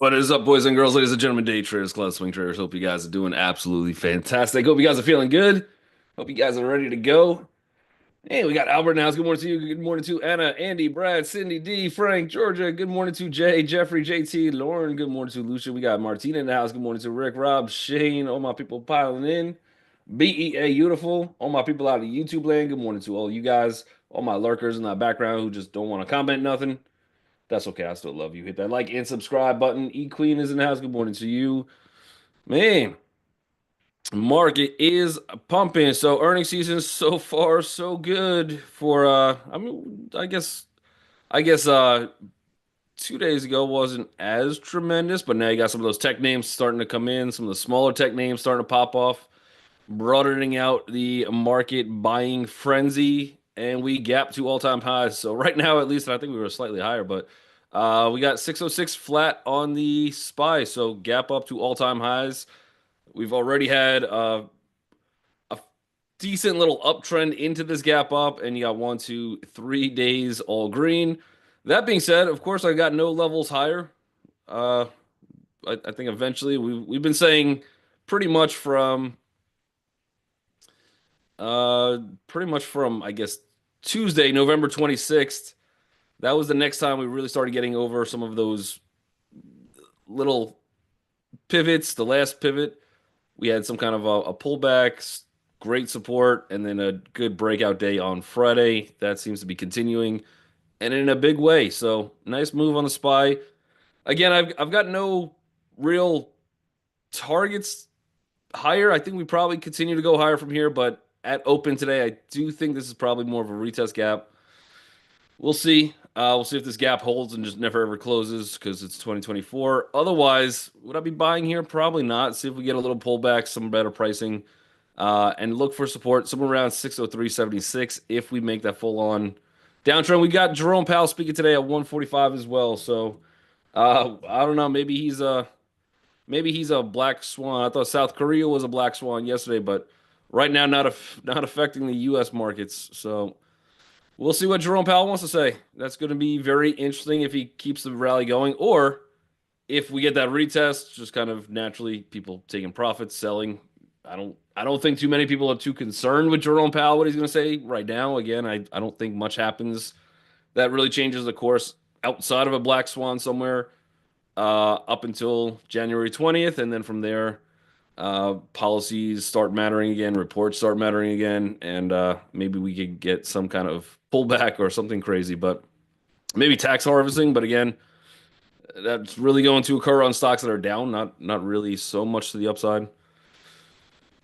What is up, boys and girls, ladies and gentlemen, day traders, club swing traders? Hope you guys are doing absolutely fantastic. Hope you guys are feeling good. Hope you guys are ready to go. Hey, we got Albert in the house. Good morning to you. Good morning to Anna, Andy, Brad, Cindy, D, Frank, Georgia. Good morning to Jay, Jeffrey, JT, Lauren. Good morning to Lucia. We got Martina in the house. Good morning to Rick, Rob, Shane. All my people piling in. BEA Beautiful. All my people out of YouTube land. Good morning to all you guys. All my lurkers in the background who just don't want to comment nothing. That's okay. I still love you. Hit that like and subscribe button. E Queen is in the house. Good morning to you. Man, market is pumping. So earnings season so far so good for I guess 2 days ago wasn't as tremendous, but now you got some of those tech names starting to come in, some of the smaller tech names starting to pop off, broadening out the market buying frenzy, and we gapped to all-time highs. So right now, at least, and I think we were slightly higher, but we got 606 flat on the SPY, so gap up to all-time highs. We've already had a decent little uptrend into this gap up, and you got 1, 2, 3 days all green. That being said, of course, I got no levels higher. Uh, I think eventually we've been saying pretty much from pretty much from I guess Tuesday, November 26th. That was the next time we really started getting over some of those little pivots. The last pivot, we had some kind of a pullback, great support, and then a good breakout day on Friday. That seems to be continuing and in a big way. So nice move on the SPY. Again, I've got no real targets higher. I think we probably continue to go higher from here, but at open today, I do think this is probably more of a retest gap. We'll see. We'll see if this gap holds and just never ever closes because it's 2024. Otherwise, would I be buying here? Probably not. See if we get a little pullback, some better pricing, and look for support somewhere around 603.76 if we make that full on downtrend. We got Jerome Powell speaking today at 145 as well. So I don't know. Maybe he's a black swan. I thought South Korea was a black swan yesterday, but right now not affecting the U.S. markets. So we'll see what Jerome Powell wants to say. That's going to be very interesting if he keeps the rally going, or if we get that retest, just kind of naturally people taking profits, selling. I don't think too many people are too concerned with Jerome Powell, what he's going to say right now. Again, I don't think much happens that really changes the course outside of a black swan somewhere up until January 20th. And then from there, policies start mattering again, reports start mattering again, and maybe we could get some kind of pullback or something crazy. But maybe tax harvesting. But again, that's really going to occur on stocks that are down, not really so much to the upside.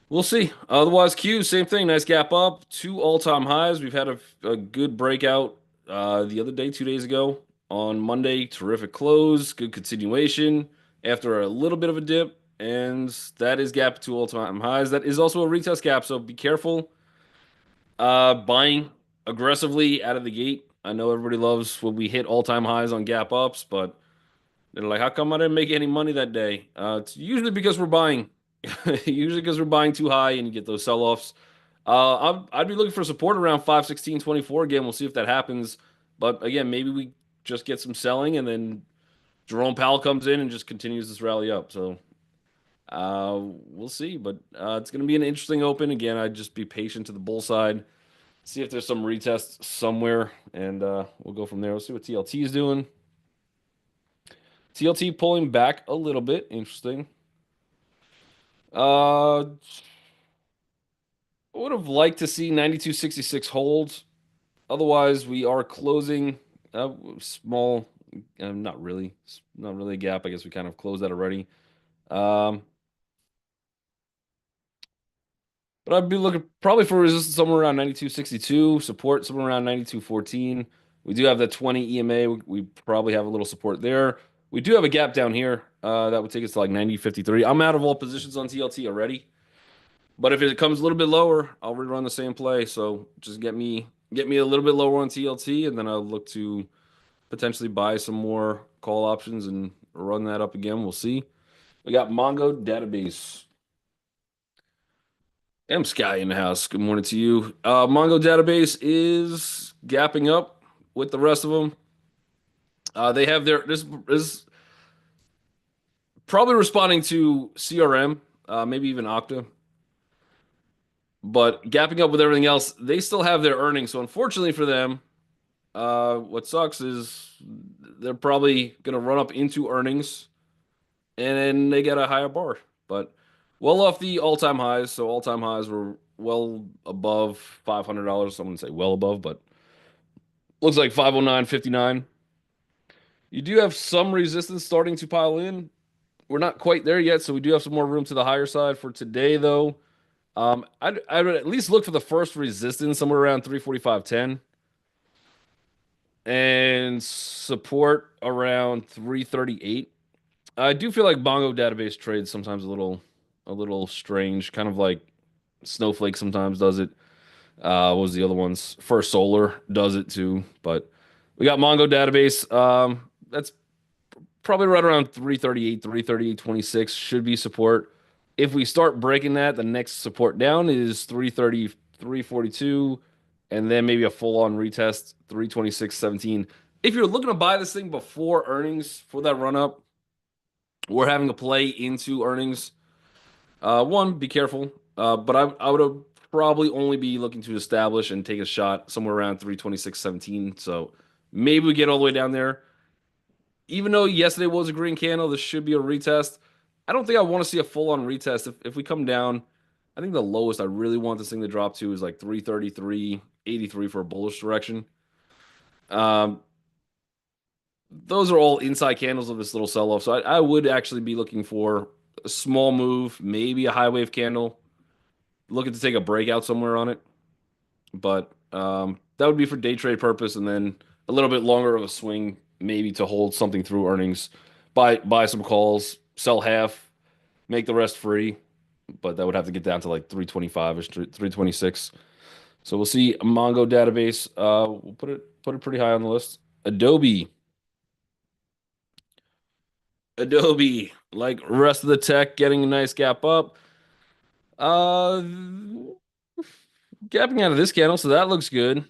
We'll see. Otherwise, Q, same thing. Nice gap up, two all-time highs. We've had a good breakout the other day, 2 days ago on Monday. Terrific close, good continuation after a little bit of a dip, and that is gap to all-time highs. That is also a retest gap, so be careful. Buying aggressively out of the gate. I know everybody loves when we hit all-time highs on gap ups, but they're like, how come I didn't make any money that day? It's usually because we're buying. Usually because we're buying too high and you get those sell-offs. I'd be looking for support around 516.24 again. We'll see if that happens. But again, maybe we just get some selling and then Jerome Powell comes in and just continues this rally up. So we'll see. But it's going to be an interesting open. Again, I'd just be patient to the bull side. See if there's some retest somewhere, and we'll go from there. We'll see what TLT is doing. TLT pulling back a little bit. Interesting. I would have liked to see 92.66 hold. Otherwise, we are closing a small, not really a gap. I guess we kind of closed that already. Um, but I'd be looking probably for resistance somewhere around 92.62, support somewhere around 92.14. We do have the 20 EMA. We probably have a little support there. We do have a gap down here that would take us to like 90.53. I'm out of all positions on TLT already. But if it comes a little bit lower, I'll rerun the same play. So just get me a little bit lower on TLT, and then I'll look to potentially buy some more call options and run that up again. We'll see. We got Mongo database. M Sky in the house. Good morning to you. Mongo database is gapping up with the rest of them. They have their this Probably responding to CRM, maybe even Okta, but gapping up with everything else. They still have their earnings, so unfortunately for them, what sucks is they're probably going to run up into earnings, and then they get a higher bar. But well off the all-time highs, so all-time highs were well above $500. I wouldn't say well above, but looks like 509.59. You do have some resistance starting to pile in. We're not quite there yet, so we do have some more room to the higher side for today, though. I would at least look for the first resistance somewhere around 345.10 and support around 338. I do feel like Mongo database trades sometimes a little strange, kind of like Snowflake sometimes does it. What was the other ones? First Solar does it too, but we got Mongo database. That's probably right around 338, 338.26 should be support. If we start breaking that, the next support down is 330, 342, and then maybe a full on retest 326.17. If you're looking to buy this thing before earnings for that run up, we're having to play into earnings. One, be careful. But I would probably only be looking to establish and take a shot somewhere around 326.17. So maybe we get all the way down there. Even though yesterday was a green candle, this should be a retest. I don't think I want to see a full on retest. If we come down, I think the lowest I really want this thing to drop to is like 333.83 for a bullish direction. Um, those are all inside candles of this little sell off. So I would actually be looking for a small move, maybe a high wave candle, looking to take a breakout somewhere on it. But that would be for day trade purpose, and then a little bit longer of a swing, maybe to hold something through earnings, buy some calls, sell half, make the rest free. But that would have to get down to like 325 ish, 326. So we'll see. Mongo database. We'll put it pretty high on the list. Adobe, like rest of the tech, getting a nice gap up. Uh, Gapping out of this candle, so that looks good.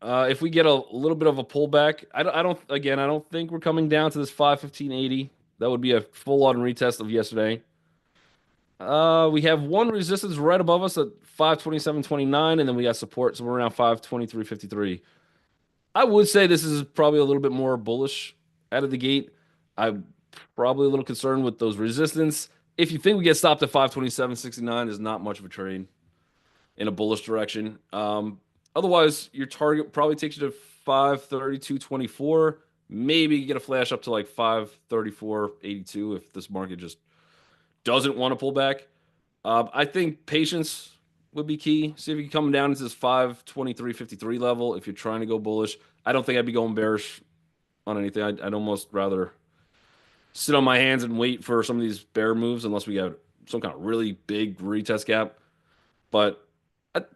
If we get a little bit of a pullback, I don't think we're coming down to this 515.80. That would be a full on retest of yesterday. We have one resistance right above us at 527.29, and then we got support somewhere around 523.53. I would say this is probably a little bit more bullish out of the gate. I'm probably a little concerned with those resistance. If you think we get stopped at 527.69, is not much of a trade in a bullish direction. Otherwise, your target probably takes you to 532.24. Maybe you get a flash up to like 534.82 if this market just doesn't want to pull back. I think patience would be key. See if you can come down into this 523.53 level if you're trying to go bullish. I don't think I'd be going bearish on anything. I'd almost rather sit on my hands and wait for some of these bear moves unless we have some kind of really big retest gap. But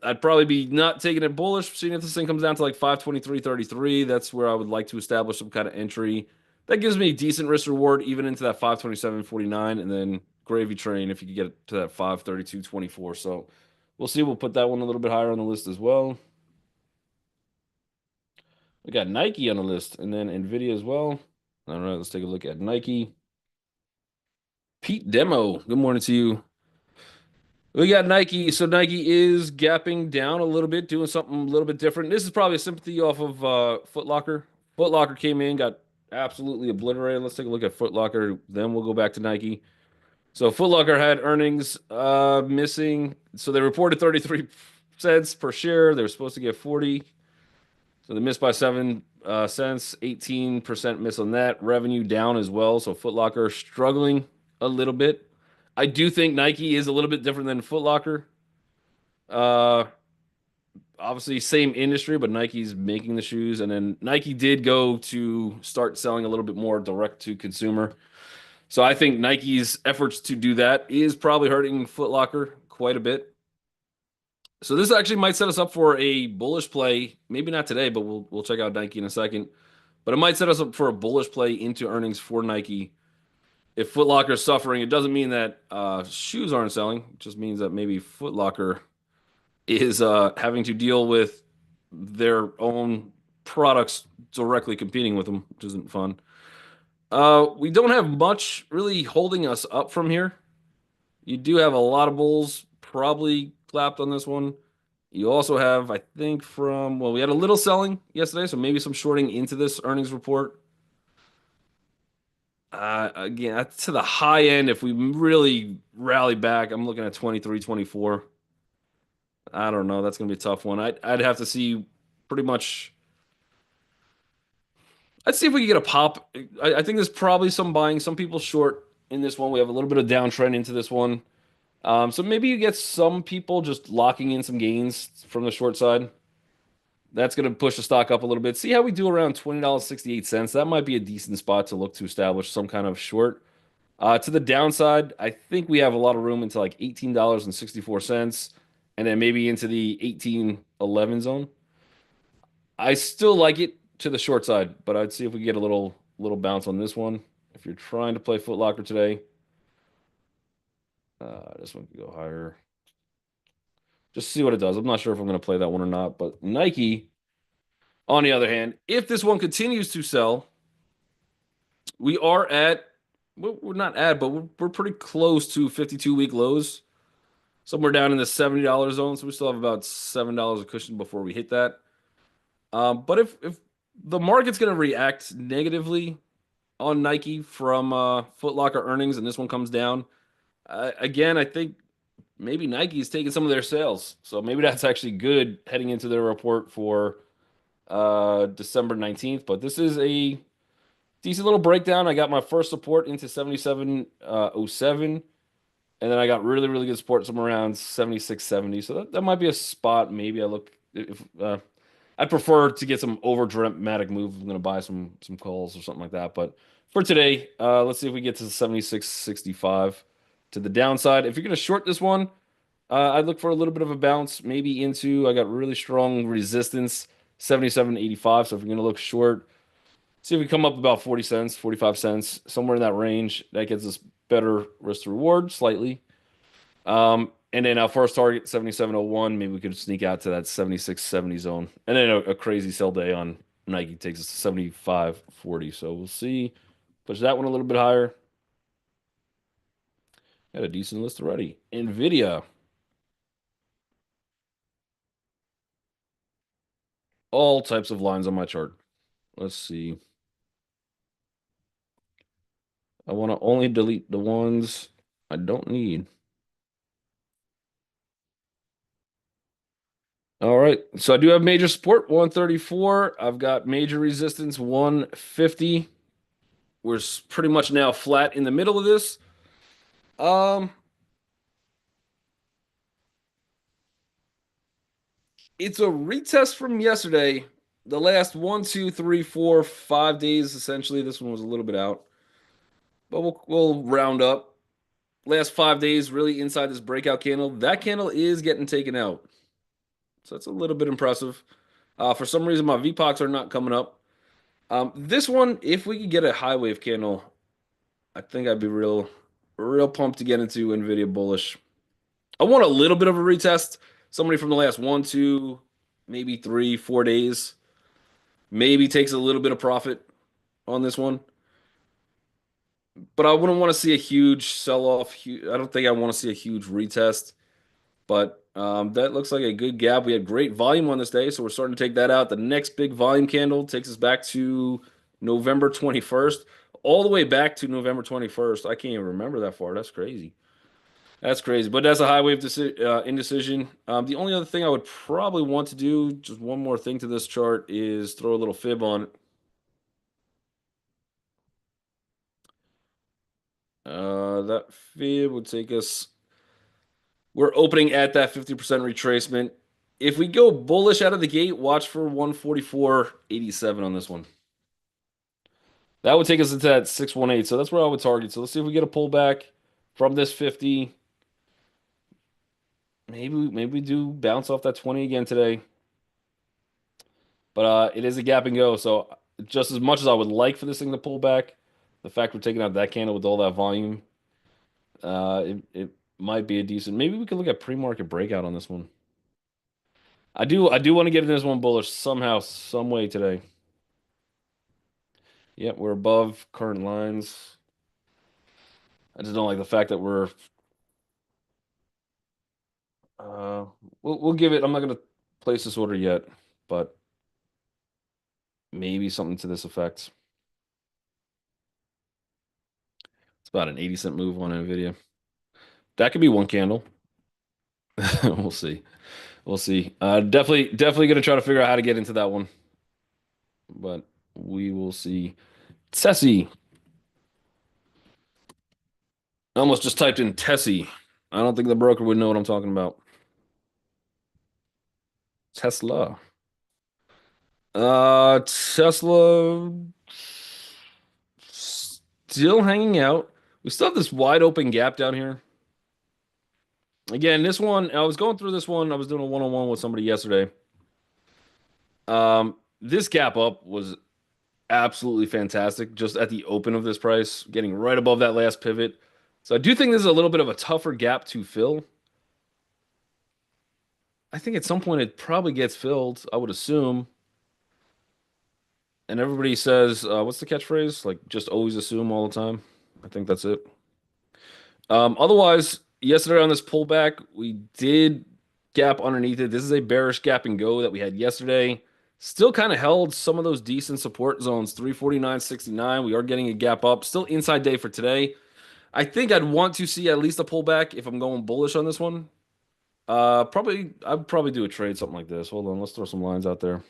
I'd probably be not taking it bullish, seeing if this thing comes down to like 523.33. That's where I would like to establish some kind of entry. That gives me a decent risk reward, even into that 527.49, and then gravy train if you could get to that 532.24. So we'll see. We'll put that one a little bit higher on the list as well. We got Nike on the list, and then Nvidia as well. All right, let's take a look at Nike. Pete Demo, good morning to you. We got Nike. So Nike is gapping down a little bit, doing something a little bit different. This is probably a sympathy off of Foot Locker. Foot Locker came in, got absolutely obliterated. Let's take a look at Foot Locker. Then we'll go back to Nike. So Foot Locker had earnings missing. So they reported 33 cents per share. They were supposed to get 40. So they missed by 7 cents. 18% miss on that. Revenue down as well. So Foot Locker struggling a little bit. I do think Nike is a little bit different than Foot Locker. Obviously, same industry, but Nike's making the shoes. And then Nike did go to start selling a little bit more direct to consumer. So I think Nike's efforts to do that is probably hurting Foot Locker quite a bit. So this actually might set us up for a bullish play. Maybe not today, but we'll check out Nike in a second. But it might set us up for a bullish play into earnings for Nike. If Foot Locker is suffering, it doesn't mean that shoes aren't selling. It just means that maybe Foot Locker is having to deal with their own products directly competing with them, which isn't fun. We don't have much really holding us up from here. You do have a lot of bulls probably clapped on this one. You also have, I think, well, we had a little selling yesterday, so maybe some shorting into this earnings report. Again, to the high end, if we really rally back, I'm looking at 23, 24. I don't know. That's going to be a tough one. I'd have to see pretty much. I'd see if we could get a pop. I think there's probably some buying, some people short in this one. We have a little bit of downtrend into this one. So maybe you get some people just locking in some gains from the short side. That's going to push the stock up a little bit. See how we do around $20.68. That might be a decent spot to look to establish some kind of short. To the downside, I think we have a lot of room into like $18.64 and then maybe into the 18.11 zone. I still like it to the short side, but I'd see if we get a little bounce on this one. If you're trying to play Foot Locker today, this one could go higher. Just see what it does. I'm not sure if I'm going to play that one or not, but Nike, on the other hand, if this one continues to sell, we are at, we're not at, but we're pretty close to 52-week lows, somewhere down in the $70 zone. So we still have about $7 a cushion before we hit that. But if the market's going to react negatively on Nike from Foot Locker earnings and this one comes down, again, I think maybe Nike's taking some of their sales. So maybe that's actually good heading into their report for December 19th. But this is a decent little breakdown. I got my first support into 77.07. And then I got really, really good support somewhere around 76.70. So that might be a spot. Maybe I look if I prefer to get some over dramatic move. I'm going to buy some calls or something like that. But for today, let's see if we get to 76.65 to the downside. If you're going to short this one, I'd look for a little bit of a bounce, maybe into, I got really strong resistance, 77.85. So if you're going to look short, see if we come up about 40 cents, 45 cents, somewhere in that range. That gets us better risk to reward slightly. And then our first target, 77.01, maybe we could sneak out to that 76.70 zone. And then a crazy sell day on Nike takes us to 75.40. So we'll see. Push that one a little bit higher. Got a decent list already. Nvidia. All types of lines on my chart. Let's see. I want to only delete the ones I don't need. All right. So I do have major support 134. I've got major resistance 150. We're pretty much now flat in the middle of this. Um, it's a retest from yesterday. The last 1, 2, 3, 4, 5 days, essentially. This one was a little bit out, but we'll round up. Last 5 days, really inside this breakout candle. That candle is getting taken out, so that's a little bit impressive. For some reason, my VPOCs are not coming up. This one, if we could get a high wave candle, I think I'd be real pumped to get into Nvidia bullish. I want a little bit of a retest. Somebody from the last 1, 2, maybe 3, 4 days, maybe takes a little bit of profit on this one. But I wouldn't want to see a huge sell off. I don't think I want to see a huge retest. But that looks like a good gap. We had great volume on this day, so we're starting to take that out. The next big volume candle takes us back to November 21st, all the way back to November 21st. I can't even remember that far. That's crazy. That's crazy. But that's a high wave indecision. The only other thing I would probably want to do, just one more thing to this chart, is throw a little fib on it. That fib would take us. We're opening at that 50% retracement. If we go bullish out of the gate, watch for 144.87 on this one. That would take us into that 618. So that's where I would target. So let's see if we get a pullback from this 50. Maybe we do bounce off that 20 again today. But it is a gap and go. So just as much as I would like for this thing to pull back, the fact we're taking out that candle with all that volume, it might be a decent. Maybe we could look at pre-market breakout on this one. I do want to get in this one bullish somehow, some way today. Yep, we're above current lines. I just don't like the fact that we're uh we'll give it. I'm not gonna place this order yet, but maybe something to this effect. It's about an 80 cent move on Nvidia. That could be one candle. We'll see. We'll see. Definitely gonna try to figure out how to get into that one, but we will see. Tessie. I almost just typed in Tessie. I don't think the broker would know what I'm talking about. Tesla. Tesla still hanging out. We still have this wide open gap down here. Again, this one, I was going through this one. I was doing a one-on-one with somebody yesterday. This gap up was absolutely fantastic just at the open of this price, getting right above that last pivot. So I do think this is a little bit of a tougher gap to fill. I think at some point it probably gets filled, I would assume. And everybody says, what's the catchphrase? Like, just always assume all the time. I think that's it. Otherwise, yesterday on this pullback, we did gap underneath it. This is a bearish gap and go that we had yesterday. Still kind of held some of those decent support zones, 349.69. We are getting a gap up. Still inside day for today. I think I'd want to see at least a pullback if I'm going bullish on this one. I'd probably do a trade, something like this. Hold on, let's throw some lines out there.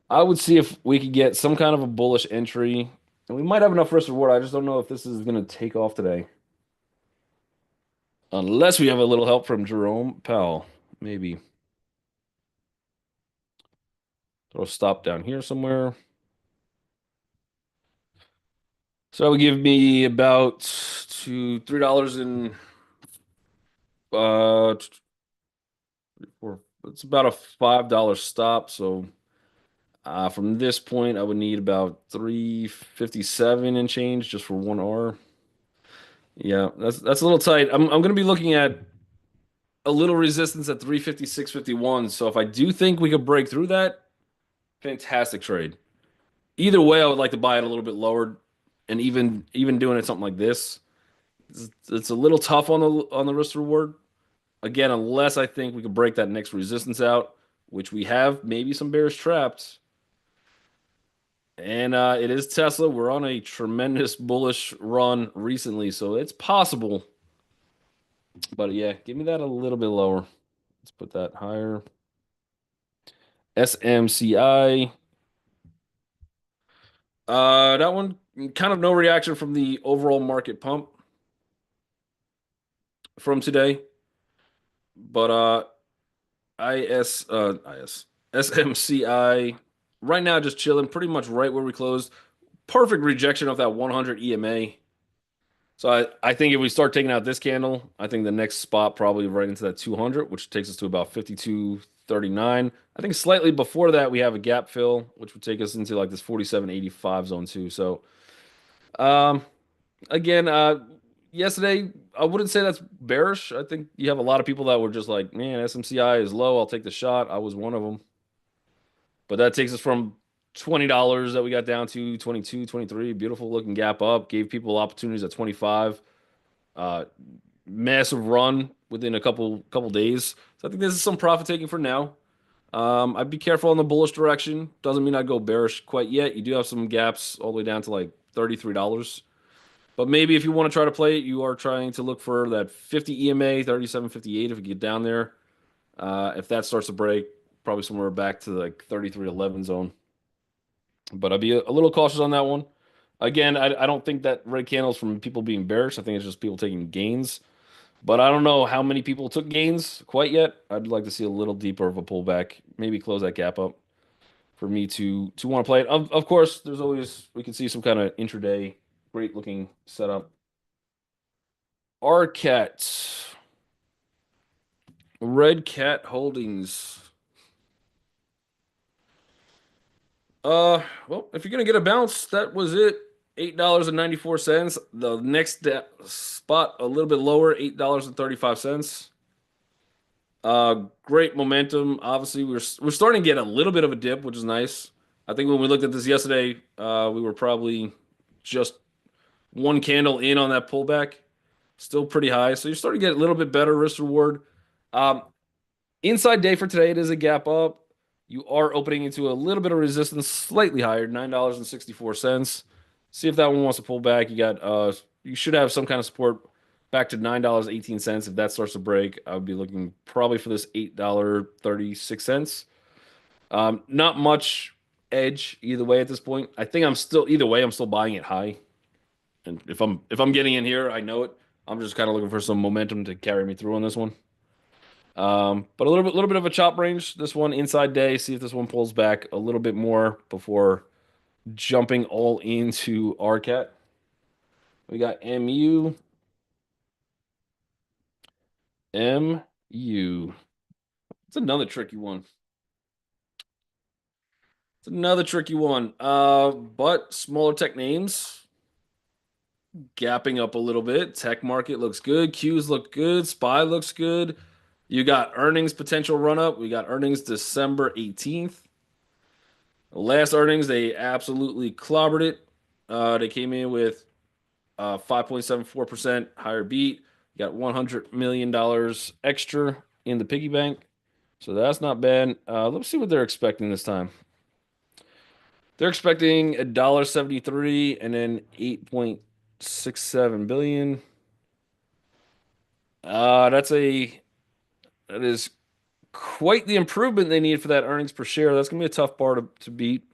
I would see if we could get some kind of a bullish entry. And we might have enough risk reward. I just don't know if this is going to take off today. Unless we have a little help from Jerome Powell. Maybe. Throw a stop down here somewhere. So that would give me about to $3 and uh it's about a $5 stop. So from this point I would need about 357 and change just for 1 hour. Yeah, that's a little tight. I'm gonna be looking at a little resistance at 356.51. So if I do think we could break through that, fantastic trade. Either way, I would like to buy it a little bit lower, and even doing it something like this, it's a little tough on the risk reward. Again, unless I think we could break that next resistance out, which we have maybe some bearish traps. And it is Tesla. We're on a tremendous bullish run recently, so it's possible. But yeah, give me that a little bit lower. Let's put that higher. SMCI. That one kind of no reaction from the overall market pump from today, but IS SMCI right now just chilling pretty much right where we closed. Perfect rejection of that 100 EMA. So I think if we start taking out this candle, I think the next spot probably right into that 200, which takes us to about 52.39. I think slightly before that we have a gap fill, which would take us into like this 47.85 zone too. So um again, yesterday I wouldn't say that's bearish. I think you have a lot of people that were just like, man, SMCI is low. I'll take the shot. I was one of them. But that takes us from $20 that we got down to 22, 23. Beautiful looking gap up. Gave people opportunities at 25. Uh, Massive run within a couple days. So I think this is some profit taking for now. I'd be careful in the bullish direction. Doesn't mean I'd go bearish quite yet. You do have some gaps all the way down to like $33. But maybe if you want to try to play it, you are trying to look for that 50 EMA, 37.58 if you get down there. If that starts to break, probably somewhere back to like 33.11 zone. But I'd be a little cautious on that one. Again, I don't think that red candle is from people being bearish. I think it's just people taking gains. But I don't know how many people took gains quite yet. I'd like to see a little deeper of a pullback, maybe close that gap up for me to want to play it. Of course, there's always we can see some kind of intraday great looking setup. RCAT, Red Cat Holdings. Well, if you're gonna get a bounce, that was it. $8.94. The next spot a little bit lower, $8.35. Great momentum. Obviously, we're starting to get a little bit of a dip, which is nice. I think when we looked at this yesterday, we were probably just one candle in on that pullback. Still pretty high. So you're starting to get a little bit better risk reward. Um, Inside day for today, it is a gap up. You are opening into a little bit of resistance, slightly higher, $9.64. See if that one wants to pull back. You should have some kind of support back to $9.18. If that starts to break, I would be looking probably for this $8.36. Not much edge either way at this point. I think I'm still either way, I'm still buying it high. And if I'm getting in here, I know it. I'm just kind of looking for some momentum to carry me through on this one. But a little bit of a chop range. This one inside day. See if this one pulls back a little bit more before jumping all into RCAT. We got MU. It's another tricky one. It's another tricky one. But smaller tech names gapping up a little bit. Tech market looks good. Qs look good. SPY looks good. You got earnings potential run up. We got earnings December 18th. Last earnings, they absolutely clobbered it. They came in with 5.74% higher beat. You got $100 million extra in the piggy bank. So that's not bad. Let's see what they're expecting this time. They're expecting $1.73 and then 8.67 billion. That is quite the improvement they need for that earnings per share. That's gonna be a tough bar to beat.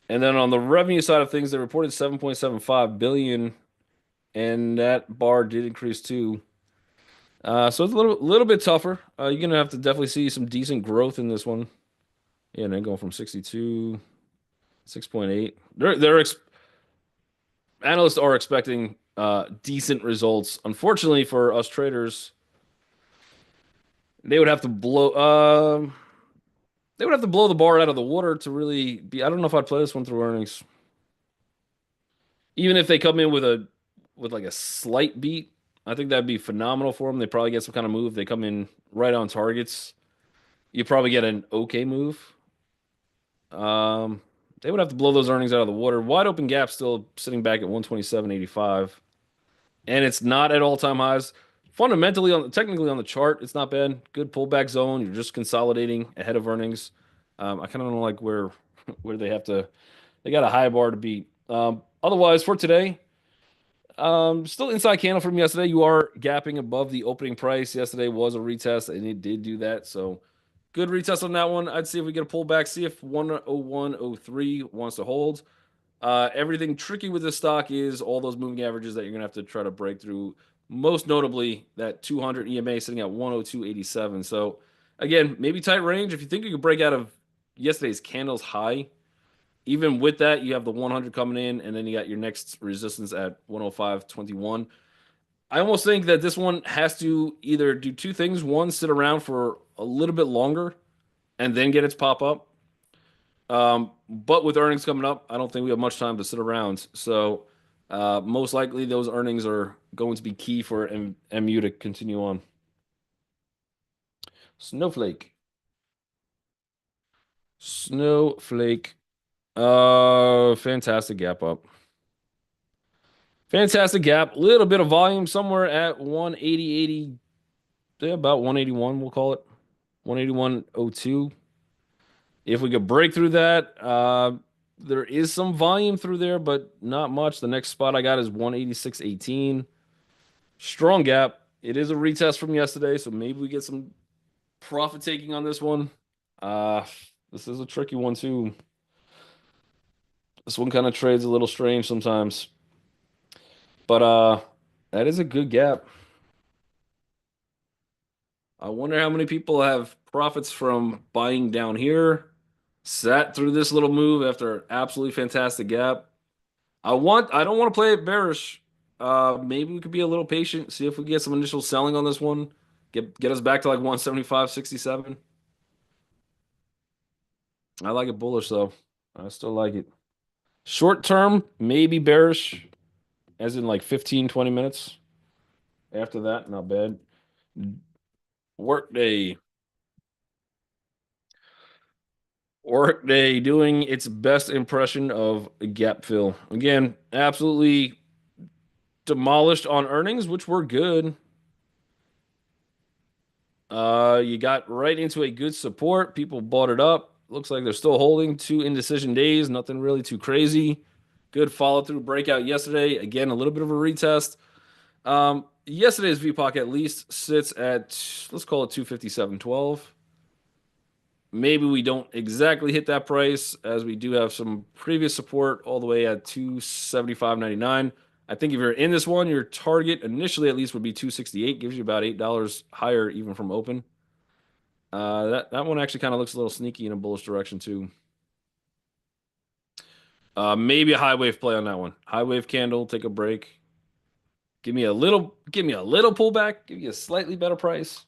And then on the revenue side of things, they reported 7.75 billion, and that bar did increase too. So it's a little bit tougher. You're gonna have to definitely see some decent growth in this one. Yeah, and then going from 62, 6.8. Analysts are expecting decent results. Unfortunately for us traders, they would have to blow. They would have to blow the bar out of the water to really be. I don't know if I'd play this one through earnings. Even if they come in with like a slight beat, I think that'd be phenomenal for them. They probably get some kind of move. They come in right on targets. You probably get an okay move. Um, they would have to blow those earnings out of the water. Wide open gap still sitting back at 127.85, and it's not at all time highs. Fundamentally, technically on the chart, it's not bad. Good pullback zone. You're just consolidating ahead of earnings. I kind of don't like where they have to. They got a high bar to beat. Otherwise, for today, still inside candle from yesterday. You are gapping above the opening price. Yesterday was a retest, and it did do that. So good retest on that one. I'd see if we get a pullback. See if 101.03 wants to hold. Everything tricky with this stock is all those moving averages that you're gonna have to try to break through. Most notably, that 200 EMA sitting at 102.87. So again, maybe tight range. If you think you could break out of yesterday's candles high, even with that, you have the 100 coming in, and then you got your next resistance at 105.21. I almost think that this one has to either do two things. One, sit around for a little bit longer and then get its pop up. But with earnings coming up, I don't think we have much time to sit around. So most likely those earnings are going to be key for MU to continue on. Snowflake. Snowflake. Fantastic gap up. Fantastic gap. Little bit of volume somewhere at 180, yeah, about 181, we'll call it. 181.02. If we could break through that, there is some volume through there, but not much. The next spot I got is 186.18. Strong gap. It is a retest from yesterday, so maybe we get some profit taking on this one. This is a tricky one too. This one kind of trades a little strange sometimes. But that is a good gap. I wonder how many people have profits from buying down here, sat through this little move after an absolutely fantastic gap. I don't want to play it bearish. Maybe we could be a little patient, see if we get some initial selling on this one. Get us back to like 175.67. I like it bullish though. I still like it. Short term, maybe bearish, as in like 15, 20 minutes. After that, not bad. Workday. Workday doing its best impression of a gap fill. Again, absolutely demolished on earnings, which were good. You got right into a good support. People bought it up. Looks like they're still holding 2 indecision days. Nothing really too crazy. Good follow through breakout yesterday. Again, a little bit of a retest. Yesterday's VPOC at least sits at, let's call it 257.12. Maybe we don't exactly hit that price as we do have some previous support all the way at 275.99. I think if you're in this one, your target initially at least would be 268, gives you about $8 higher even from open. That one actually kind of looks a little sneaky in a bullish direction too. Maybe a high wave play on that one. High wave candle, take a break. Give me a little pullback, give you a slightly better price.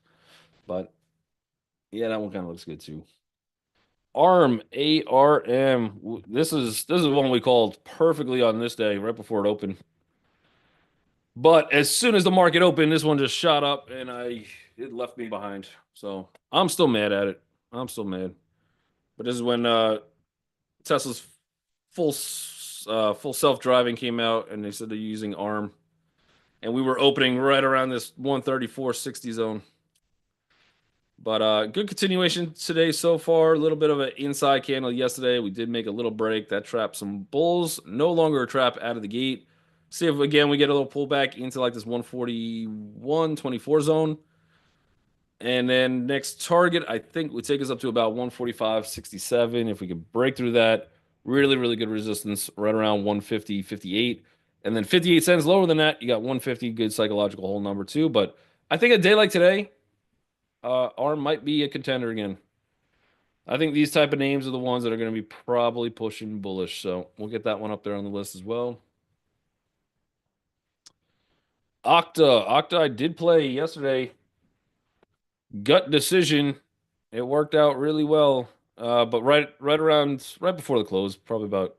But yeah, that one kind of looks good too. ARM, ARM. This is one we called perfectly on this day, right before it opened. But as soon as the market opened, this one just shot up and it left me behind. So I'm still mad at it. I'm still mad. But this is when Tesla's full self-driving came out and they said they're using ARM. And we were opening right around this 134.60 zone. But good continuation today so far. A little bit of an inside candle yesterday. We did make a little break. That trapped some bulls. No longer a trap out of the gate. See if, again, we get a little pullback into like this 141.24 zone. And then next target, I think, would take us up to about 145.67. If we could break through that, really, really good resistance right around 150.58. And then 58 cents lower than that, you got 150, good psychological whole number too. But I think a day like today, ARM might be a contender again. I think these type of names are the ones that are going to be probably pushing bullish. So we'll get that one up there on the list as well. Okta I did play yesterday. Gut decision. It worked out really well. But right before the close, probably about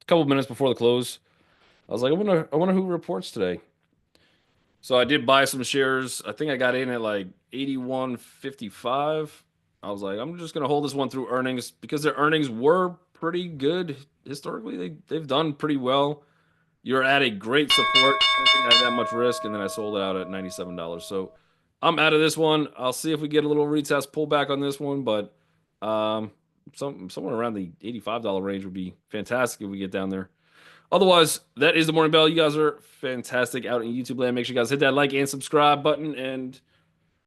a couple minutes before the close, I was like, I wonder who reports today. So I did buy some shares. I think I got in at like 81.55. I was like, I'm just gonna hold this one through earnings because their earnings were pretty good historically. They've done pretty well. You're at a great support. I don't think I had that much risk, and then I sold it out at $97. So I'm out of this one. I'll see if we get a little retest pullback on this one, but somewhere around the $85 range would be fantastic if we get down there. Otherwise, that is the morning bell. You guys are fantastic out in YouTube land. Make sure you guys hit that like and subscribe button, and